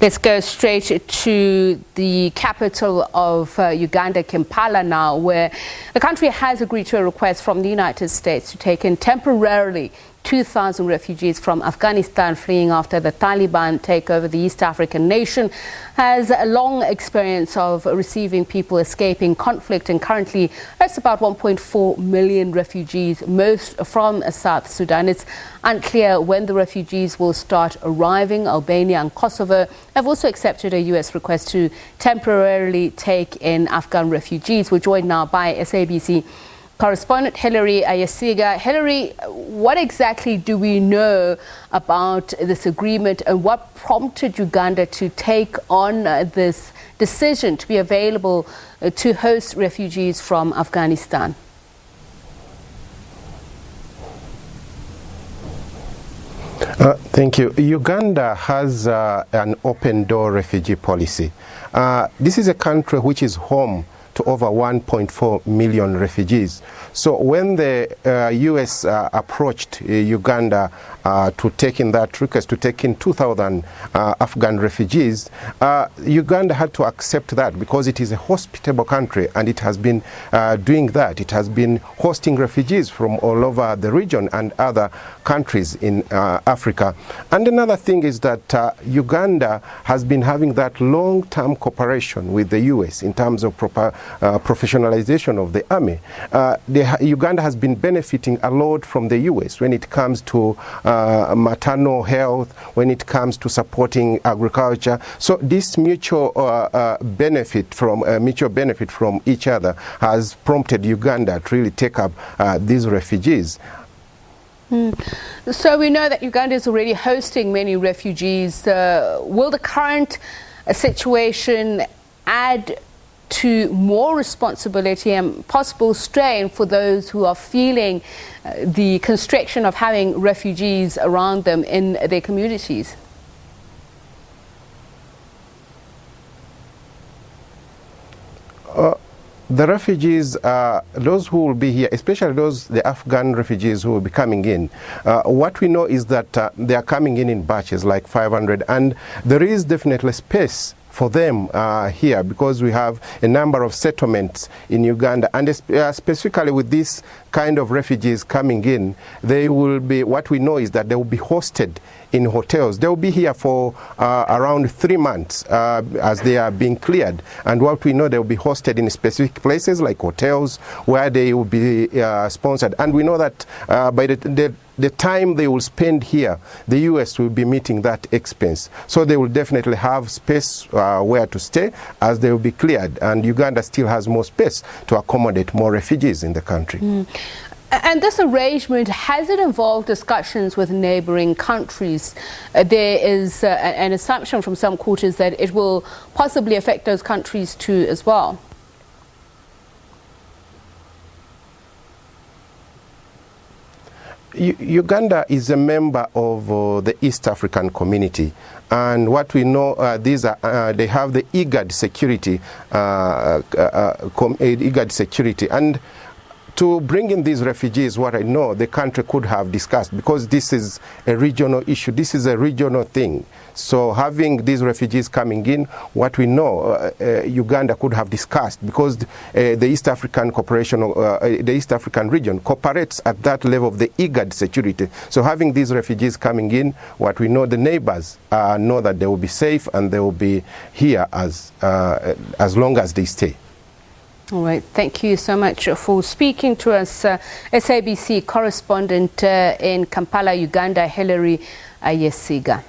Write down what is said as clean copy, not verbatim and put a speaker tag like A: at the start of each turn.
A: Let's go straight to the capital of Uganda, Kampala now, where the country has agreed to a request from the United States to take in temporarily 2,000 refugees from Afghanistan fleeing after the Taliban take over the East African nation. Has a long experience of receiving people escaping conflict, and currently that's about 1.4 million refugees, most from South Sudan. It's unclear when the refugees will start arriving. Albania and Kosovo have also accepted a U.S. request to temporarily take in Afghan refugees. We're joined now by SABC correspondent Hillary Ayesiga. Hillary, what exactly do we know about this agreement, and what prompted Uganda to take on this decision to be available to host refugees from Afghanistan?
B: Thank you. Uganda has an open-door refugee policy. This is a country which is home to over 1.4 million refugees. So when the U.S. approached Uganda to take in that request to take in 2,000 Afghan refugees, Uganda had to accept that because it is a hospitable country, and it has been doing that. It has been hosting refugees from all over the region and other countries in Africa. And another thing is that Uganda has been having that long-term cooperation with the U.S. in terms of professionalization of the army. Uganda has been benefiting a lot from the U.S. when it comes to maternal health, when it comes to supporting agriculture. So this mutual benefit from each other has prompted Uganda to really take up these refugees.
A: So we know that Uganda is already hosting many refugees. Will the current situation add to more responsibility and possible strain for those who are feeling the constriction of having refugees around them in their communities?
B: The refugees, those who will be here, especially the Afghan refugees who will be coming in, what we know is that they are coming in batches like 500, and there is definitely space for them here, because we have a number of settlements in Uganda, and specifically with this kind of refugees coming in, they will be, what we know is that they will be hosted in hotels. They will be here for around 3 months as they are being cleared, and what we know, they will be hosted in specific places like hotels where they will be sponsored, and we know that by the time they will spend here, the U.S. will be meeting that expense. So they will definitely have space where to stay as they will be cleared. And Uganda still has more space to accommodate more refugees in the country.
A: And this arrangement, has it involved discussions with neighboring countries? There is an assumption from some quarters that it will possibly affect those countries too as well.
B: Uganda is a member of the East African community, and what we know, they have the IGAD security, and to bring in these refugees, what I know the country could have discussed, because this is a regional issue, this is a regional thing. So having these refugees coming in, what we know, Uganda could have discussed, because the East African cooperation, the East African region cooperates at that level of the IGAD security. So having these refugees coming in, what we know, the neighbors know that they will be safe and they will be here as long as they stay.
A: All right. Thank you so much for speaking to us. SABC correspondent in Kampala, Uganda, Hillary Ayesiga.